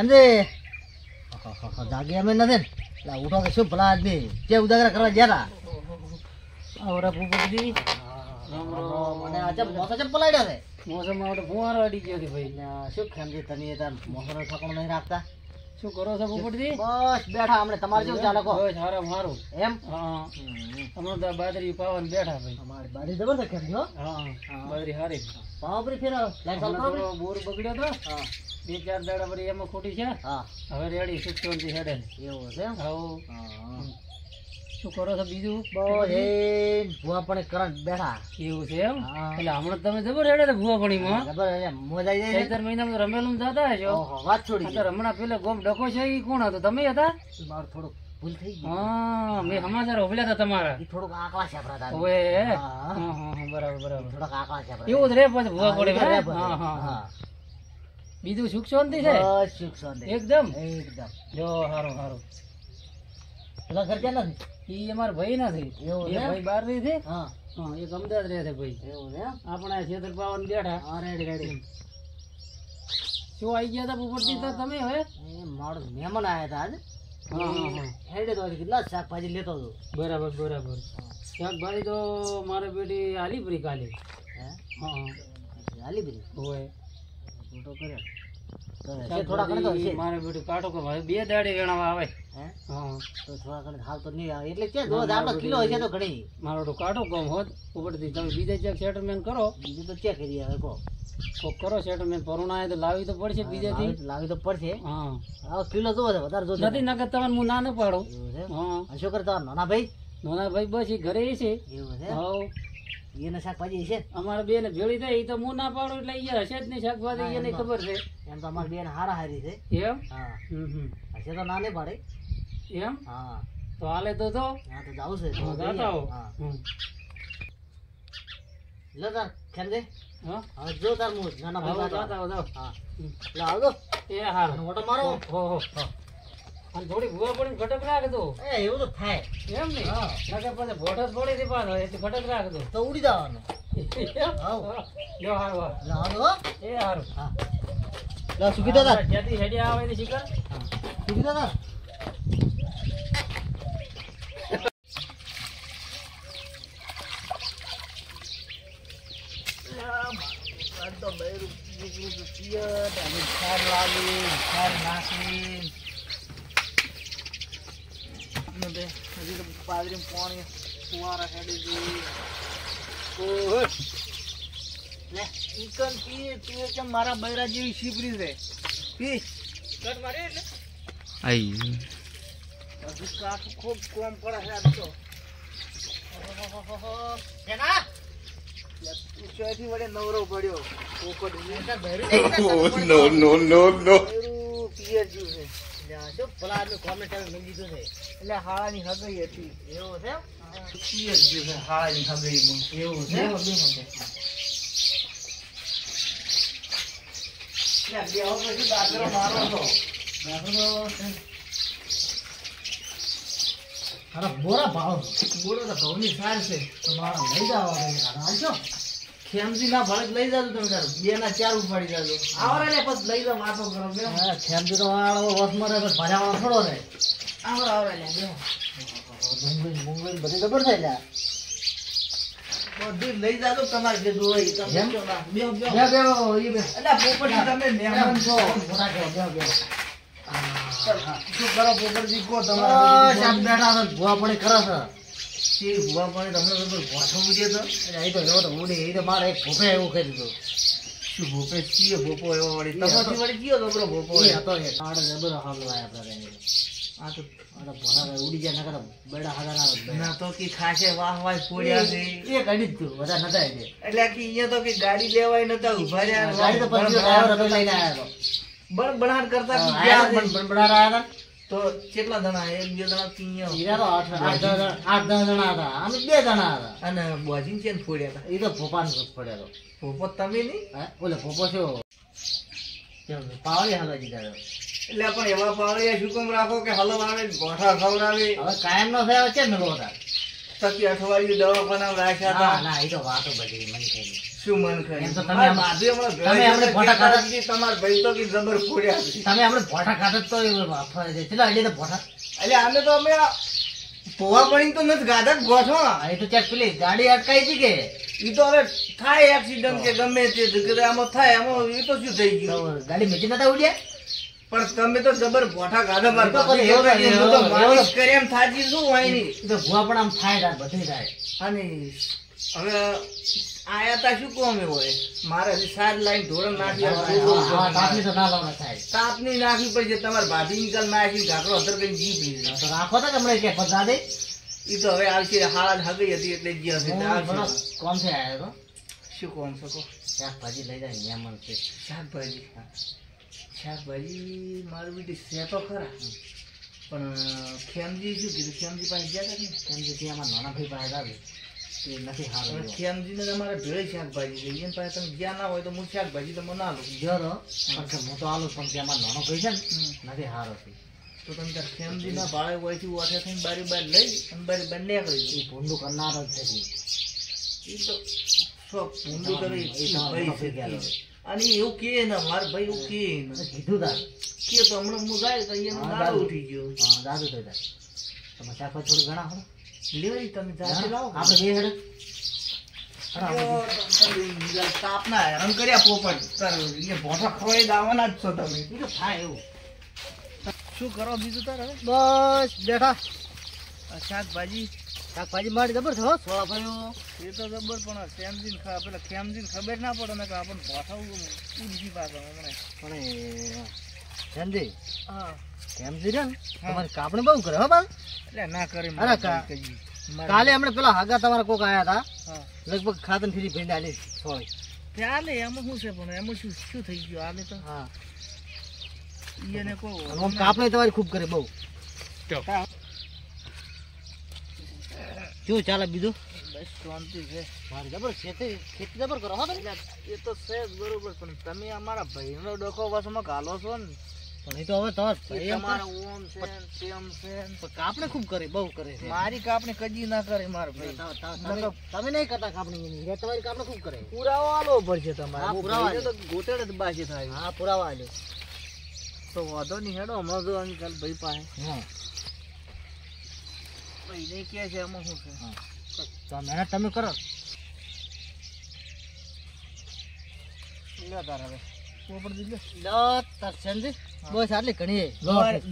સમજે જાગે અમે નથી એટલે ઉઠો કે શું ભલા આદમી જે ઉદાગરા કરવા ગયા હતા આવરા ભૂપતજી મને આજે મોસા ચમ પલાડ્યા છે મોસમમાં તો ફુવારો અડી ગયો છે ભાઈ શું ખેમજી તમે તાર મોસનો ઠકાણો નહીં રાખતા શું કરો છો ભૂપતજી? બસ બેઠા હમણે તમારે જેવું ચાલે કહો બસ હારામ હારું એમ હા હમણાં તો બાજરી પાવન બેઠા ભાઈ અમારી બારી જબરદસ્ત ખેમજી હો હા બાજરી હારી પાવપરી ફેર લાઈન ચાલુ કરો થોડો બોર બગડ્યો તો હા 2-4 દાડા વળી એમાં ખોટી છે હા હવે રેડી સુખ શાંતિ હેડે એવું છે એમ આવો હા શું કરો છો બીજું? બસ એ ભુવા પણ કરંટ બેઠા એવું છે એમ હા. એટલે હમણાં તમે જબર હેડે ને ભૂવા પણીમાં જબર મોજ આવી જાય ચૈતર મહિનામાં રમેલું જતા હશો ઓહો વાત છોડી તો હમણાં પેલા ગોમ ડકો છે એ કોણ હતો? તમે હતા? મારું થોડુંક ભૂલ થઈ ગઈ હા મેં સમાચાર હોભળ્યા હતા તમારા. એ થોડુંક આકવા છાપરા હતા ઓએ હા. હા બરાબર બરાબર થોડાક આકવા છાપરા એવું જ રે પછી ભૂવા હા, પડે એવું રે હે? પછી. હા હા હા. બીજું સુખ શાંતિ છે બસ સુખ શાંતિ. એકદમ એકદમ જો હારું હારું પેલા ઘર ક્યાં નથી ઈ અમારા ભાઈ નથી એવું એ છે? ભાઈ બહાર રહે છે હા હા એક અમદાવાદ રહે છે ભાઈ એવું છે એમ? આપણા છેતર પાવન બેઠા હા રેડી રેડી શું આવી ગયા હતા પોપટજી તો તમે હવે? એ મારો મહેમાન આવ્યા હતા આજ હા હા હા હેડે તો કેટલા શાકભાજી લેતો હતો બરાબર બરાબર શાકભાજી તો મારે બેટી આલી પરી કાલે હે હા હાલી બધી હોય ફોટો કર્યો તો હશે થોડા ઘણા તો હશે મારે બેટી કાઢો કે ભાઈ 2 દાડે વેણાવા આવે હે હા તો થોડા ઘણા હાલ તો નહીં આવે એટલે ક્યાં દોધ આપણો કિલો હશે તો ઘણી મારો તો કાઢો કામ હોત ઉપરથી તમે બીજે ચેક સેટલમેન્ટ કરો બીજું તો ક્યાં કરી આવે કહો કોક કરો સેટલમેન્ટ પરોણા આવે તો લાવી તો પડશે બીજેથી લાવી તો પડશે હા હવે કિલો જોવો છે વધારે જોશે નથી નકર તમને હું ના ન પાડું એવું છે હા અને શું કરતા નાના ભાઈ નાના ભાઈ બસ એ ઘરે છે એવું છે હાઉ એને શાકભાજી છે અમારા બે ને ભેળી થાય એ તો હું ના પાડું એટલે અહીંયા હશે જ નહીં શાકભાજી એને ખબર છે એમ તો અમારી બેન હારા હારી છે એમ હા હમ હશે તો ના નહીં પાડે એમ હા તો હાલે તો હા તો જાવું છે હા, જાતા હો. હા હમ. લો તાર ખેમ દે હા હવે જો તાર હું નાના આવો, ભાઈ જાતા હો, જાઓ. હા હમ. લે આવજો એ હાર અને ઓટો મારો હો હો અને થોડી ભૂવા પડીને ઘટક રાખજો એ એવું તો થાય એમ નહીં હા. નકર પછી ભોટસ પડી હતી પાછો એટલે ઘટક રાખજો તો ઉડી જવાનું હાઉ. જો હારું હા. લે આવજો હો. એ હારું હા લે સુખી તો તાર જ્યાંથી હેડી આવે તે શીખર સુખી તો તાર મારા બૈરા જેવી શીપરી છે પી કટ મારી એટલે હજુ કાઠું ખૂબ કોમ પડે છે આજ તો એના તું ચોથી વડે નવરો પડ્યો પોપટ No, no, no, no. પિયર જ્યુ છે શું ભલા આદમી કોમેન્ટ લઈ દીધું છે એટલે હાળાની હગઈ હતી એવું છે પિયર જ્યુ છે હાળાની હગઈમાં એવું છે બે પછી દાદરો મારો હતો દાદરો અરે બોરા ભાવ બોરા ભાવની સાર છે તો મારા લઈ જવા હાલશો ખેમજી ના ભાડે લઈ જાજો તમે તાર 2 ના 4 ઉપાડી જાજો આવરે લે પછી લઈ જાવ વાતો કરો બે હા ખેમજી તો આળો વસ મરે પછી ભજાવાનો થોડો રે આવરે લે બે મુંગઈ બધી ખબર થાય લે બધી લઈ જાજો તમારે જે જોઈ તમે જો ના બે બે ઈ બે એટલે પોપટી તમે મહેમાન છો મોટા કે બે શું કરો પોપટજી કો તમારે સાહેબ બેઠા છે ભુવા પડી કરે છે તે ભુવા પડી તમને બરોબર ભોઠો ઉડે તો એ તો એવો તો ઉડે એ તો મારે એક ભોપે એવું કરી દીધું શું ભોપે ચીયો ભોપો એવો વળી તમારી વળી કયો ગબરો ભોપો એ હતો એ આડે જબરો હાલ લાયા આપણે આ તો ભોળા ઉડી જાય નકર બેડા હાડા ના તો કે ખાસે વાહ વાહ પોડ્યા છે એ ગાડી જ બધા નતા એટલે કે અહીંયા તો કે ગાડી લેવાય નતા ઉભા રહ્યા ગાડી તો પછી ડ્રાઈવર હતો લઈને આવ્યો બણબણાટ કરતા કે ગયા બણબણાટ આવ્યા તો કેટલા જણા એક બે જણા તીયા હીરા તો 8-10 જણા હતા અમે 2 જણા હતા અને બોજીન ચેન ફોડ્યા હતા એ તો ભોપાન ફોડ્યા તો ભોપો તમે નહીં હે ઓલે ભોપો છો કેમ પાવળી હાલો જીગાડો એટલે પણ એવા પાવળિયા શું કેમ રાખો કે હલવ આવે ગોઠા ખવડાવે હવે કાયમ નો થયો છે ને લોટા તકી અઠવાડિયું દવાખાના રાખ્યા હતા ના એ તો વાતો બધી મન થઈ શું મન ખાય? એમ તો તમે મારા આમ- ભાભી હમણાં તમે ઘરે આપણે જતા ફોટા કહેતા કાઢા- હતા કે તમારા ભાઈ તો કે જબર ફોડ્યા છે. તમે આપણે ભોટા ખાતા તો ચલો એટલે તો ભોટા એટલે આમે તો અમે આ પોવા પડી તો નથી ગાધા જ ગોઠો. હા, એ તો ચેક પેલી ગાડી અટકાઈ હતી કે ઈ તો હવે થાય એક્સિડન્ટ કે ગમે તે કે આમાં થાય આમાં એ તો શું થઈ તો ગયું. ગાડી મેચી નતા ઉડ્યા પણ તમે તો જબર ગોઠા ગાધા એ તો પછી મારા ભાભી. એવો- હું તો એવો- માલિશ કરી એમ થાજી શું હોય નહીં. એ તો ભૂવા પણ આમ થાય તાર બધી થાય અને હવે આયા તા શું કોમે હોય મારે હજી સાર લાઈન ધોરણ નાખી હા, તાપની તો ના લાવના થાય તાપની નાખવી પડશે. તમારે ભાભી નિકાલ નાખી ઢાંકરો અધર કઈ જીભ લીધી. તો રાખો તો કે હમણાં કે પતા દે ઈ તો હવે આવશે હાલ જ હગઈ હતી એટલે જ હશે. હું થોડો કોમ છે આયો તો શું કોમ શકો? શાકભાજી લઈ જાય નિયમન છે શાકભાજી શાકભાજી મારી બેટી છે તો ખરા પણ ખેમજી શું કીધું? ખેમજી પાસે ગયા હતા ને? કેમ કે ત્યાં અમારા નાના ભાઈ પાસે આવે તે નથી સારું હવે ખેમજીને તમારે ભેળે શાકભાજી જોઈએ એની પાસે તમે ગયા ના હોય તો હું શાકભાજી તો મને આલું. ગયો તો પણ હું તો આલું પણ ત્યાં અમારો નાનો ભાઈ છે ને નથી સારો છે તો તમે તાર ખેમજી ના ભાડે હોયથી ઓઠે થઈને બારી બાર લઈ અને બારી બાર નીકળી. એ ભૂંડું કરનાર જ છે જી. ઈ તો શોખ ઊંધું કરી એ તમારો ભાઈ નોકરી છે. ગયેલો. અને એવું કે ને મારા ભાઈ એવું કે ને કીધું તાર કે તો હમણાં હું જાય તો એનો હા, દાડો દાદુ. ઉઠી ગયો. હા દાદુ થઈ જાય તમે શાકભાજી થોડું ઘણા હો લેવાય તમે જાતે લાવો. આપણે બે હેડે તાપના હેરાન કર્યા પોપટ તાર એ ભોંઠા ખવાઈ દાવાના જ છો તમે. એ તો થાય એવું શું કરો બીજું તાર હવે? બસ બેઠા આ શાકભાજી શાકભાજી મારી જબર છે હો સોળા ભાઈઓ એ તો જબર પણ ખેમજીને પેલા ખેમજીને ખબર ના પડે ને કે આપણને ભોંઠા ઉડજી પાછળ હમણાં. પણ સંજય હા કેમ છે ને તમારી કાપણી બહુ કરે હો બા એટલે ના કરે અરે કાલે હમણાં પેલા હાગા તમારા કોક આયા હતા હા લગભગ ખાતર ફીરી ભીંડ આલી સોળી ચાલે એમાં શું છે પણ એમાં શું શું થઈ ગયું હાલે તો હા એને કહો આમ કાપણી તમારી ખૂબ કરે બહુ શું ચાલે બીજું બસ શાંતિ છે. મારી જબર ખેતી જબર કરો હો તમે એ તો છે જ બરોબર પણ તમે અમારા ભાઈનો ડોકો વસમાં ગાલો છો ને પણ એ તો હવે તમારે ભાઈ એમ તમારા કરે. ઓમ છે ને તેમ છે ને. પણ કાપણી ખૂબ કરે બહુ કરે છે મારી કાપને કદી ના કરે મારા ભાઈ. તમે નહીં કરતા કાપણી એની એ તમારી કાપણી ખૂબ કરે પુરાવો આલો પડશે તમારે. હા, હું પુરાવા ભાઈને તો ગોટેડ જ બાજી થાય. હા પુરાવા આલ્યો તો વાંધો નહીં હેડો હમણાં જો અંકલ ભાઈ પાસે હા ભાઈને કે છે એમાં શું છે. તો મહેનત તમે કરો લે તાર હવે પોપટ દીધો. લો તાર સંજય બસ આટલી ઘણી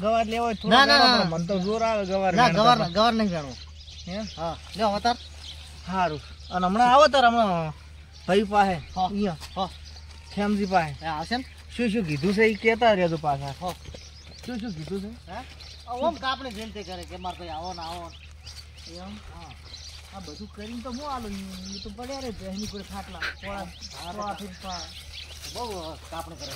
ગવાર લેવો હોય થોડો ના, ના, ઘણો, ના. પણ મને તો જોર આવે ગવાર ના વેણતા ગવાર નહીં જાણવું તો. હે હા લ્યો અવતાર સારું અને હમણાં આવો તાર હમણાં ભાઈ પાસે હા. અહીંયા હા ખેમજી પાસે એ આવશે ને શું શું કીધું છે એ કહેતા રહેજો પાછા. હા શું શું કીધું છે? હે ઓમ કાપણી વિનંતી કરે કે મારે ભાઈ આવો ને આવો એમ હા આ બધું કરીને તો હું આલું એ તો પડ્યા રે બહેની કોઈ ખાટલા બહુ કાપણી કરે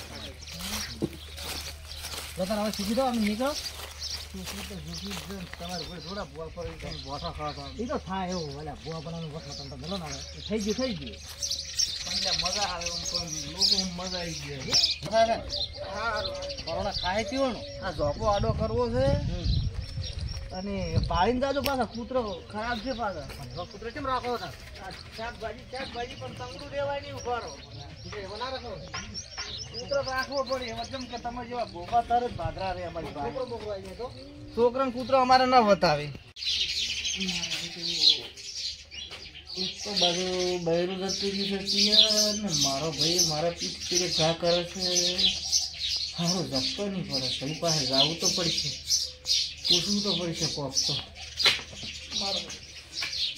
જતા હવે શીખી દો અમે નીકળો તમારે કોઈ થોડા બોલ પર બોઠા ખાવા એ તો થાય એવું એટલે બુઆ બનાવવાનું વખત તમે મેલો ના આવે એ થઈ ગયું પણ એટલે મજા આવે એમ પણ લોકો મજા આવી ગઈ. કોરોના ખાય પીવાનું આ ઝોપો આડો કરવો છે અને પાડીને જાજો પાછા કૂતરો ખરાબ છે પાછા. કૂતરો કેમ રાખો હતા આ શાકભાજી પણ તંગડું દેવાય નહીં ઉભારો. એવો ના રાખો કૂતરો તો રાખવો પડે એમાં જેમ કે તમે જેવા ભોપા તરત ભાદરા રે અમારી પાસે. છોકરો બોકરો આવી જાય તો છોકરાને કૂતરો અમારે ના બતાવે. એક તો બધું બૈરું જતું રહ્યું છે પિયર ને મારો ભાઈ મારા પીઠ પીરે ઘા કરે છે. સારું જપતો નહીં પડે ભાઈ પાસે જવું તો પડશે પૂછવું તો પડશે કોક તો મારો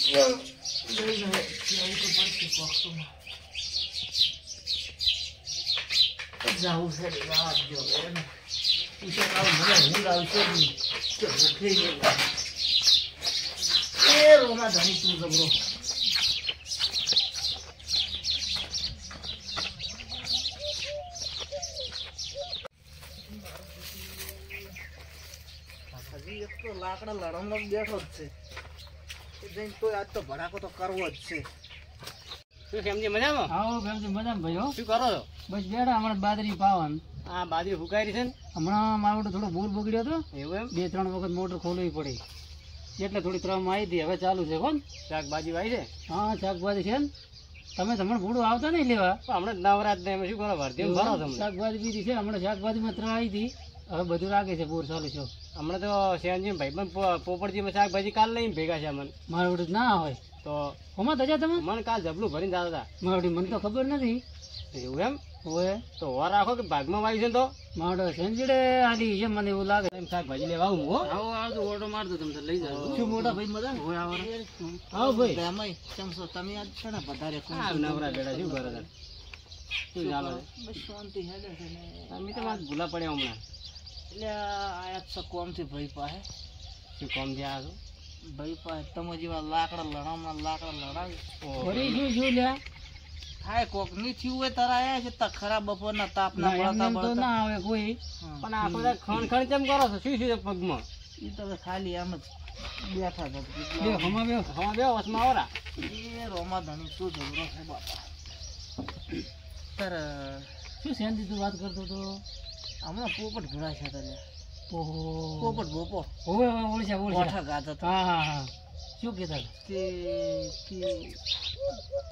જવું તો પડશે કોક તો જવું છે રાત જો એને પૂછે કાલ મને ઊંઘ આવશે જ નહીં કે ભૂખે નહીં. એ રોના ધણી તું જબરો હજી એક તો લાકડા લડમનો બેઠો જ છે એ જઈને તોય આજ તો ભડાકો તો કરવો જ છે. શું કેમજી મજામાં આવો કેમ છે મજામાં ભાઈ હો શું કરો છો બસ બેઠા હમણાં બાજરી પાવન આ બાજરી ફુકાઈ છે ને હમણાં મારો થોડો બોર બગડ્યો હતો એવું એમ 2-3 વખત મોટર ખોલવી પડી એટલે થોડી ત્રમ આવી હતી હવે ચાલુ છે કોણ શાકભાજી વાવી છે હા શાકભાજી છે ને તમે તમને ભૂડું આવતા નહીં લેવા. હમણાં નવરાત ને એમાં શું કરો ભરતી ભરો તમને. શાકભાજી બીજી છે હમણાં શાકભાજીમાં 3 આવી હતી, હવે બધું રાખે છે બોર ચાલુ છે. હમણાં તો શેનજી ભાઈ પણ પોપટજી શાકભાજી કાલ લઈને ભેગા છે મને. મારા વડે ના હોય તો હોમાં તજા તમે મને કાલ જબલું ભરીને જતા હતા. મારા વડે મને તો ખબર નથી. એવું એમ હોય તો હોવા રાખો કે ભાગમાં વાવી છે ને તો મારો સેન્જડે આલી છે મને એવું લાગે. એમ શાકભાજી લેવા આવું હું હો. આવો આવજો ઓટો મારજો તમે લઈ જાઓ. શું મોટા ભાઈ મજા હોય આવો આવો ભાઈ. એમાંય ચમસો તમે આજ છે ને વધારે આ નવરા બેડા શું કરે છે? શું ચાલે છે? બસ શાંતિ હેડે છે ને અમે તો વાત ભૂલા પડ્યા હમણાં. એટલે આયા છો કોમથી ભાઈ પાસે શું કામ થયા છો? ભાઈ પાસે તમે જેવા લાકડા લડાવી ફરી શું લ્યા થાય કોક ની થયું હોય તારા આયા છે ખરાબ બપોરના તાપના ના, એમને બળતા એમ તો ના આવે કોઈ. પણ આ બધા ખણ ખણ કેમ કરો છો? શું છે પગમાં? એ તો હવે ખાલી આમ જ બેઠા બે હતા હમા બે હવા બે વસમાં આવરા. એ રોમા ધણી શું ઝઘડો છે બાપા તાર શું શાંતિ તું વાત કરતો તો? હમણાં પોપટ ભરાય છે તને ઓહો પોપટ બોપો હવે ઓળખ્યા કોઠા ગાતા હતા હા હા હા શું કહેતા હતા?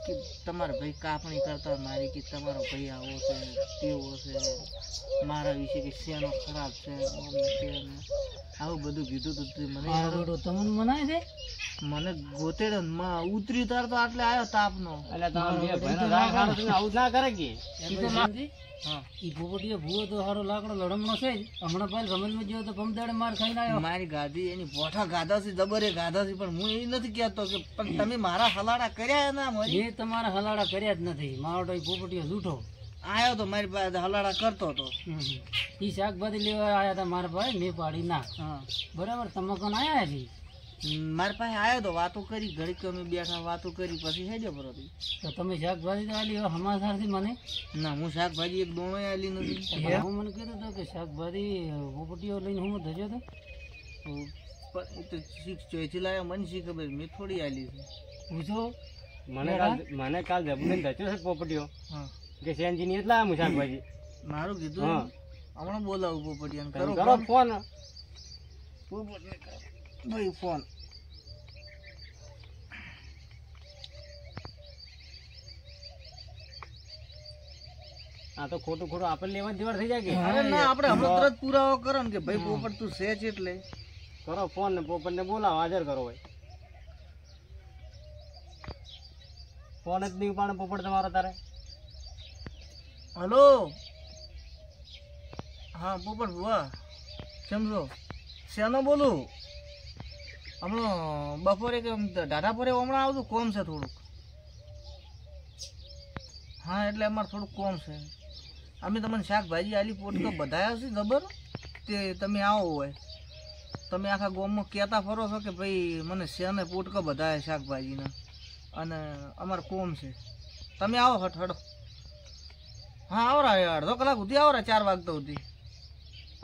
કે તમારા ભાઈ કાપણી કરતા મારી કે તમારો ભાઈ આવો છે તેવો છે મારા વિશે કે શેનો ખરાબ છે આમ ને તેમ ને. આવું બધું કીધું તું તે મને મારો બેટો તમને મનાય છે? મને ગોતેડે ઉતરી તાર તો આટલે આવ્યો તાપનો એટલે તમે બે ભાઈનો રાગ હારો તમે આવું જ ના કરે કે. ઈ તો શાંતિ. હા ઈ પોપટીયો ભૂવો તો હારો લાકડો લડમણો છે જ. હમણાં પહેલ રમલમાં ગયો તો પમદાડે માર ખાઈને આવ્યો. મારી ગાદી એની પોઠા ગાધા છે જબરે ગાધા છે પણ હું એ નથી કહેતો કે પણ તમે મારા હલાડા કર્યા ના મારી મેં તમારા હલાડા કર્યા જ નથી. મારો તો ઈ પોપટીયો લૂંટો. આવ્યો તો મારી પાસે હલાડા કરતો હતો ઈ શાકભાજી લેવા આયા હતા મારા ભાઈ, મેં પાડી ના. હા બરાબર તમે કોણ આયા છી? મારી પાસે આવ્યો તો વાતો કરી ઘડીક અમે બેઠા વાતો કરી પછી હેજો પર તો તમે શાકભાજી તો આલી હવે સમાચારથી મને. ના હું શાકભાજી એક દોણો આલી નથી હું મને કીધું હતું કે શાકભાજી પોપટીઓ લઈને હું ધર્યો હતો. એ તો શીખ ચોથી લાવ્યો મને શી ખબર મેં થોડી આલી છે પૂછો. મને કાલ જબલું ધચ્યો છે પોપટીઓ હા કે શેનજી ની એટલા આમ શાકભાજી. મારું કીધું હા. હમણાં બોલાવું પોપટિયાને કરો કરો ફોન. પોપટને કરો ભાઈ ફોન આ તો ખોટું ખોટું આપણે લેવા દેવા થઈ જાય કે. અરે ના આપણે હમણાં તરત પુરાવો કરો ને કે ભાઈ પોપટ તું છે જ એટલે કરો ફોન ને પોપટ ને બોલાવો હાજર કરો ભાઈ. ફોન જ નહીં ઉપાડે પોપટ તમારો તારે. હલો હા પોપટ ભુવા સમજો શેનો બોલું હમણાં બપોરે કે ઢાઢા પરે હમણાં આવતું કોમ છે થોડુંક હા એટલે અમારે થોડુંક કોમ છે અમે તમને શાકભાજી આલી પોટકો બધાયા છે જબર તે તમે આવો હોય તમે આખા ગામમાં કહેતા ફરો છો કે ભાઈ મને શેને પોટકો બધાયા શાકભાજીના અને અમારે કોમ છે તમે આવો હટ હડો હા આવરા અડધો કલાક સુધી આવરા 4 વાગતા સુધી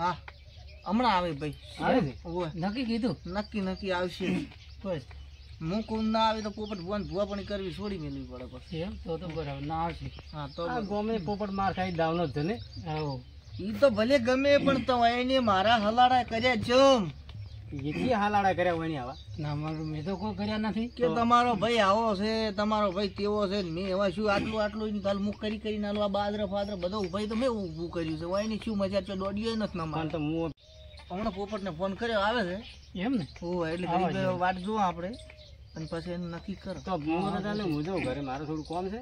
હા હમણાં આવે ભાઈ આવે છે? ઓય નક્કી કીધું. નક્કી આવશે બસ હું કોણ ના આવે તો પોપટ ભુવા પણ કરવી છોડી મેળવી પડે પછી એમ તો બરાબર ના આવશે. હા તો આ ગોમે પોપટ માર ખાઈ દાવનો જ છે ને. આવો ઈ તો ભલે ગમે પણ તો એને મારા હલાડા કર્યા જમ એટલી હાલાડા કર્યા હોય ને આવા. ના મારું મેં તો કોઈ કર્યા નથી. કે તમારો ભાઈ આવો છે તમારો ભાઈ તેવો છે ને મેં એવા શું આટલું કાલ મુખ કરીને આલું આ બાદરા ફાદરા બધું ભાઈ તો મેં ઊભું કર્યું છે એની શું મજા છે દોડ્યો નથી ના પણ મારે તો હું હમણાં પોપટને ફોન કર્યો આવે છે એમ ને ઓય એટલે ઘડીક વાટ જોવા આપણે અને પછી એનું નક્કી કરો તો હું તો ચાલે હું જાઉં ઘરે મારું થોડું કામ છે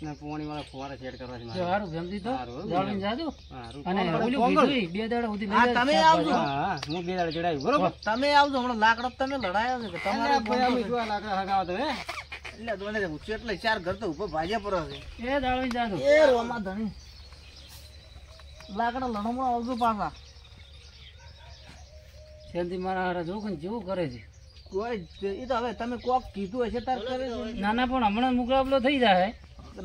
ને પોણી વાળા ફુવારા સેટ કરવા છે જો મારે. હારું જલ્દી તો હારું. જાળવીને જાજો. હારું. અને ફોન ઓલું કરું. કીધું 2 દાડા સુધી લઈ હા, જાય તમે શાકભાજી. આવજો. હા, હું બે દાડે ચડાવ્યું બરોબર. તમે આવજો હમણાં લાકડા તમે લડાયો છે કે તમારે અલ્યા ભાઈ અમે શું આ લાકડા હગાવો તમે? એટલે દોડે એટલે 4 ઘર તો ઉપર ભાજ્યા પર છે એ જાળવીને જાજો. એ રોમા ધણી લાકડા લડવામાં આવજો પાછા શાંતિ મારા હારા જો કોણ જેવું કરે છે. કોઈ એ તો હવે તમે કોક કીધું હશે તાર કરે છે ના ના પણ હમણાં મુકાબલો થઈ જાય.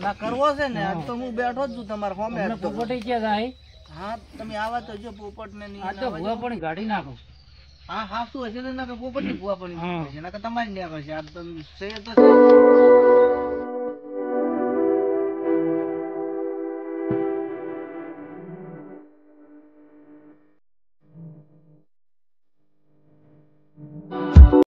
ના કરવો છે ને આજ તો હું બેઠો જ છું તમારા હોમે હમણાં પોપટી ક્યાં જાય? હા તમે આવા તો જો પોપટ ને આ તો ભૂવા પણ ગાડી નાખો. હા હા શું હશે તો ના પોપટ ની ભૂવા પણ હા. હશે ના તમારી ને છે આ તો છે તો